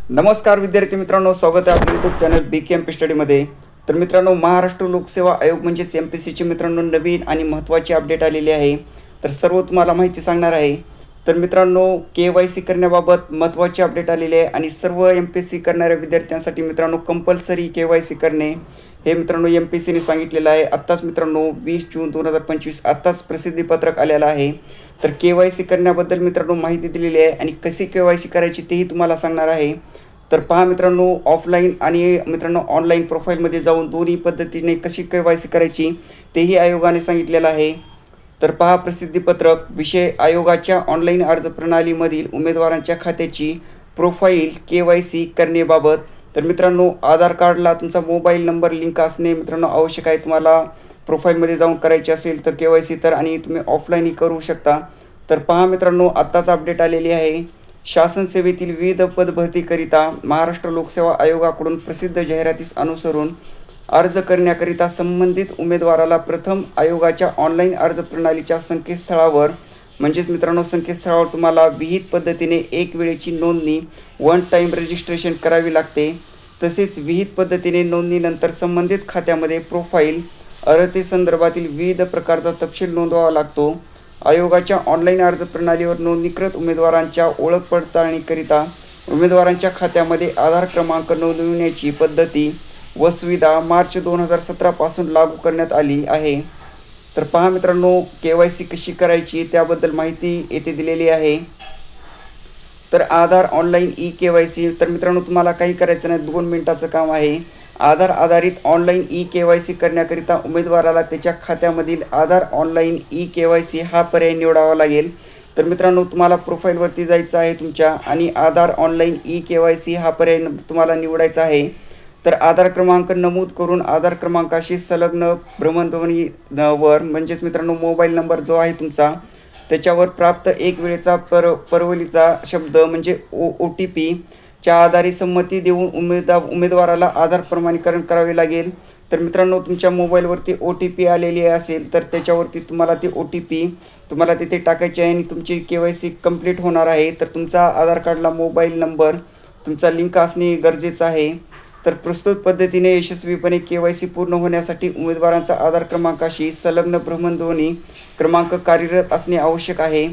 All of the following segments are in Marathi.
नमस्कार विद्यार्थी मित्रांनो, स्वागत आहे आपल्या यूट्यूब चॅनल BKMP स्टडीमध्ये। तर मित्रांनो, महाराष्ट्र लोकसेवा आयोग म्हणजेच MPSCचे मित्रांनो नवीन आणि महत्त्वाची अपडेट आलेली आहे। तर सर्व तुम्हाला माहिती सांगणार आहे। तर मित्रांनो, KYC करण्याबाबत महत्त्वाची अपडेट आलेली आहे आणि सर्व MPSC करणाऱ्या विद्यार्थ्यांसाठी मित्रांनो कंपल्सरी KYC करणे हे मित्रांनो MPSCने सांगितलेलं आहे। आत्ताच मित्रांनो 20 जून 2025 आत्ताच प्रसिद्धीपत्रक आलेलं आहे। तर KYC करण्याबद्दल मित्रांनो माहिती दिलेली आहे आणि कशी KYC करायची तेही तुम्हाला सांगणार आहे। तर पहा मित्रांनो, ऑफलाईन आणि मित्रांनो ऑनलाईन प्रोफाईलमध्ये जाऊन दोन्ही पद्धतीने कशी KYC करायची तेही आयोगाने सांगितलेलं आहे। तर पहा प्रसिद्धीपत्रक, विषय आयोगाच्या ऑनलाईन अर्ज प्रणालीमधील उमेदवारांच्या खात्याची प्रोफाईल KYC करण्याबाबत। तर मित्रांनो, आधार कार्डला तुमचा मोबाईल नंबर लिंक असणे मित्रांनो आवश्यक आहे। तुम्हाला प्रोफाईलमध्ये जाऊन करायची असेल तर KYC तर आणि तुम्ही ऑफलाईनही करू शकता। तर पहा मित्रांनो, आत्ताच अपडेट आलेली आहे। शासन सेवेतील विविध पदभरतीकरिता महाराष्ट्र लोकसेवा आयोगाकडून प्रसिद्ध जाहिरातीस अनुसरून अर्ज करण्याकरिता संबंधित उमेदवाराला प्रथम आयोगाच्या ऑनलाईन अर्ज प्रणालीच्या संकेतस्थळावर म्हणजेच मित्रांनो संकेतस्थळावर तुम्हाला विहित पद्धतीने एक वेळेची नोंदणी वन टाईम रजिस्ट्रेशन करावी लागते। तसेच विहित पद्धतीने नोंदणीनंतर संबंधित खात्यामध्ये प्रोफाईल अर्हतेसंदर्भातील विविध प्रकारचा तपशील नोंदवावा लागतो। आयोगाच्या ऑनलाईन अर्ज प्रणालीवर नोंदणीकृत उमेदवारांच्या ओळख पडताळणीकरिता उमेदवारांच्या खात्यामध्ये आधार क्रमांक नोंदविण्याची पद्धती व सुविधा मार्च 2017 पासून लागू करण्यात आली आहे। तर पहा मित्रांनो, KYC कशी करायची त्याबद्दल माहिती येथे दिलेली आहे। तर आधार ऑनलाईन KYC, तर मित्रांनो तुम्हाला काही करायचं नाही, 2 मिनिटाचं काम आहे। आधार आधारित ऑनलाईन KYC करण्याकरिता उमेदवाराला त्याच्या खात्यामधील आधार ऑनलाईन KYC हा पर्याय निवडावा लागेल। तर मित्रांनो, तुम्हाला प्रोफाईलवरती जायचं आहे तुमच्या आणि आधार ऑनलाईन KYC हा पर्याय तुम्हाला निवडायचा आहे। तर आधार क्रमांक नमूद करून आधार क्रमांकाशी संलग्न भ्रमणध्वनीवर म्हणजेच मित्रांनो मोबाईल नंबर जो आहे तुमचा त्याच्यावर प्राप्त एक वेळेचा परवलीचा शब्द म्हणजे OTP च्या आधारे संमती देऊन उमेदवाराला आधार प्रमाणीकरण करावे लागेल। तर मित्रांनो, तुमच्या मोबाईलवरती OTP आलेली असेल तर त्याच्यावरती तुम्हाला ती OTP तुम्हाला तिथे टाकायची आहे आणि तुमची KYC कंप्लीट होणार आहे। तर तुमचा आधार कार्डला मोबाईल नंबर तुमचा लिंक असणे गरजेचं आहे। तर प्रस्तुत पद्धतीने यशस्वीपणे KYC पूर्ण होण्यासाठी उमेदवारांचा आधार क्रमांकाशी संलग्न भ्रमणध्वनी क्रमांक कार्यरत असणे आवश्यक आहे।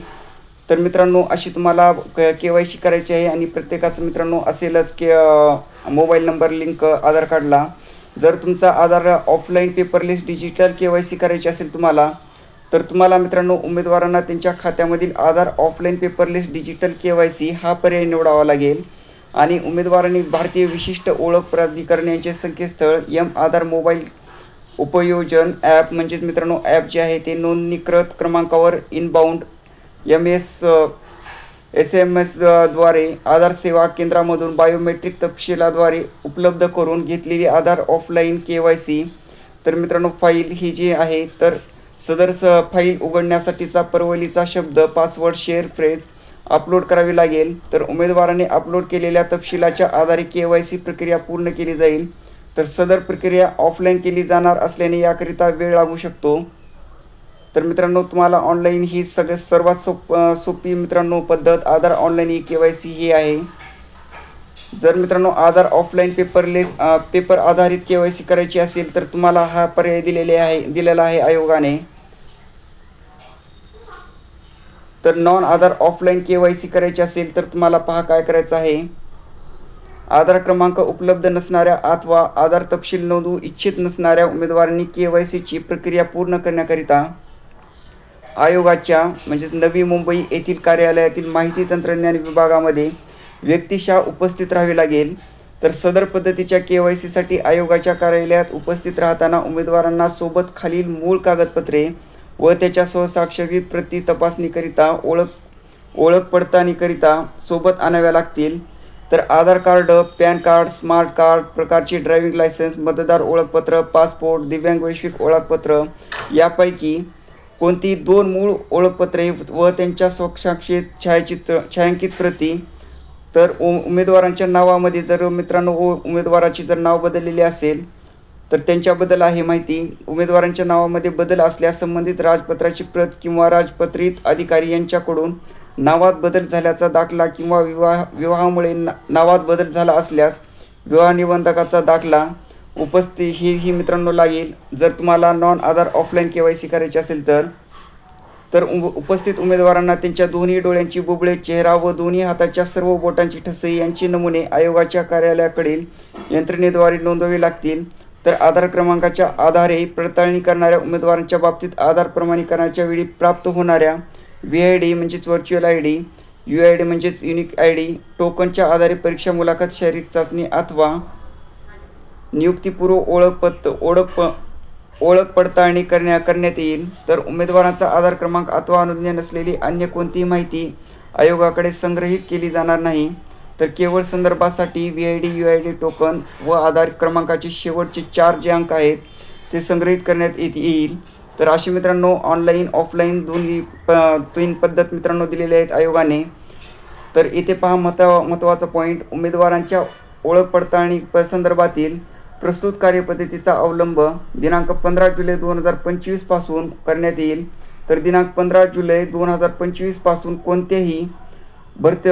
तर मित्रांनो, अशी तुम्हाला KYC करायची आहे आणि प्रत्येकाचं मित्रांनो असेलच की मोबाईल नंबर लिंक आधार कार्डला। जर तुमचा आधार ऑफलाईन पेपरलेस डिजिटल KYC करायची असेल तुम्हाला, तर तुम्हाला मित्रांनो उमेदवारांना त्यांच्या खात्यामधील आधार ऑफलाईन पेपरलेस डिजिटल KYC हा पर्याय निवडावा लागेल आणि उमेदवारांनी भारतीय विशिष्ट ओळख प्राधिकरणाचे संकेतस्थळ आधार मोबाईल उपयोजन ॲप म्हणजेच मित्रांनो ॲप जे आहे ते नोंदणीकृत क्रमांकावर इनबाउंड SMS द्वारे आधार सेवा केंद्रामधून बायोमेट्रिक तपशिलाद्वारे उपलब्ध करून घेतलेली आधार ऑफलाईन KYC। तर मित्रांनो, फाईल ही जी आहे तर सदर फाईल उघडण्यासाठीचा परवलीचा शब्द पासवर्ड शेअर फ्रेज अपलोड करावी लागेल। तर उमेदवाराने अपलोड केलेल्या तपशिलाच्या आधारे KYC प्रक्रिया पूर्ण केली जाईल। तर सदर प्रक्रिया ऑफलाईन केली जाणार असल्याने याकरिता वेळ लागू शकतो। तर मित्रांनो, तुम्हाला ऑनलाईन ही सर्वात सोपी मित्रांनो पद्धत आधार ऑनलाईन KYC ही आहे। जर मित्रांनो आधार ऑफलाईन पेपर आधारित KYC करायची असेल तर तुम्हाला हा पर्याय दिलेला आहे आयोगाने। तर नॉन आधार ऑफलाईन KYC करायची असेल तर तुम्हाला पहा काय करायचं आहे। आधार क्रमांक उपलब्ध नसणाऱ्या अथवा आधार तपशील नोंदवू इच्छित नसणाऱ्या उमेदवारांनी KYC ची प्रक्रिया पूर्ण करण्याकरिता आयोगाच्या म्हणजेच नवी मुंबई येथील कार्यालयातील माहिती तंत्रज्ञान विभागामध्ये व्यक्तिशः उपस्थित राहावे लागेल। तर सदर पद्धतीच्या KYC साठी आयोगाच्या कार्यालयात उपस्थित राहताना उमेदवारांना सोबत खालील मूळ कागदपत्रे व त्याच्या स्वाक्षरित प्रती तपासणीकरिता ओळख पडताळणीकरिता सोबत आणाव्या लागतील। तर Aadhaar card, PAN card, smart card प्रकारचे ड्रायव्हिंग लायसन्स, मतदार ओळखपत्र, पासपोर्ट, दिव्यांग वैश्विक ओळखपत्र यापैकी कोणती 2 मूळ ओळखपत्रे व त्यांच्या स्वाक्षरित छायांकित प्रती। तर उमेदवारांच्या नावामध्ये जर मित्रांनो उमेदवाराची जर नाव बदललेले असेल तर त्यांच्याबद्दल आहे माहिती। उमेदवारांच्या नावामध्ये बदल असल्यास संबंधित राजपत्राची प्रत किंवा राजपत्रित अधिकारी यांच्याकडून नावात बदल झाल्याचा दाखला किंवा विवाहामुळे नावात बदल झाला असल्यास विवाह निबंधकाचा दाखला उपस्थित ही मित्रांनो लागेल. जर तुम्हाला नॉन आधार ऑफलाईन KYC करायची असेल तर उपस्थित उमेदवारांना त्यांच्या दोन्ही डोळ्यांची बुबुळे, चेहरा व दोन्ही हाताच्या सर्व बोटांची ठसे यांची नमुने आयोगाच्या कार्यालयाकडील यंत्रणेद्वारे नोंदवावे लागतील. तर आधार क्रमांकाच्या आधारे पडताळणी करणाऱ्या उमेदवारांच्या बाबतीत आधार प्रमाणीकरणाच्या वेळी प्राप्त होणाऱ्या VID म्हणजेच व्हर्च्युअल ID, UID म्हणजेच युनिक ID टोकनच्या आधारे परीक्षा, मुलाखत, शारीरिक चाचणी अथवा नियुक्तीपूर्व ओळख पडताळणी करण्यात येईल. तर उमेदवारांचा आधार क्रमांक अथवा अनुज्ञा नसलेली अन्य कोणतीही माहिती आयोगाकडे संग्रहित केली जाणार नाही. तर केवळ संदर्भासाठी VID, UID टोकन व आधार क्रमांकाचे शेवटचे 4 जे अंक आहेत ते संग्रहित करण्यात येईल. तर अशी मित्रांनो ऑनलाईन ऑफलाईन दोन्ही 3 पद्धत मित्रांनो दिलेल्या आहेत आयोगाने. तर इथे पहा महत्त्वाचा पॉईंट, उमेदवारांच्या ओळख पडताळणी संदर्भातील प्रस्तुत कार्यपद्धतीचा अवलंब दिनांक 15 जुलै 2025 पासून करण्यात येईल. तर दिनांक 15 जुलै 2025 पासून कोणत्याही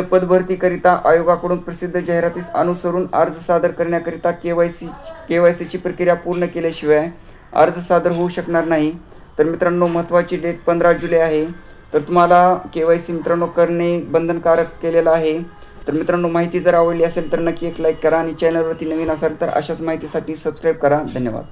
पदभरतीकरिता आयोगाकडून प्रसिद्ध जाहिरातीस अनुसरून अर्ज सादर करण्याकरिता KYCची प्रक्रिया पूर्ण केल्याशिवाय अर्ज सादर होऊ शकणार नाही. तर मित्रांनो महत्त्वाची डेट 15 जुलै आहे. तर तुम्हाला KYC मित्रांनो करणे बंधनकारक केलेलं आहे. तर मित्रांनो माहिती जर आवडली असेल तर नक्की एक लाईक करा आणि चॅनलवरती नवीन असाल तर अशाच माहितीसाठी सबस्क्राईब करा. धन्यवाद.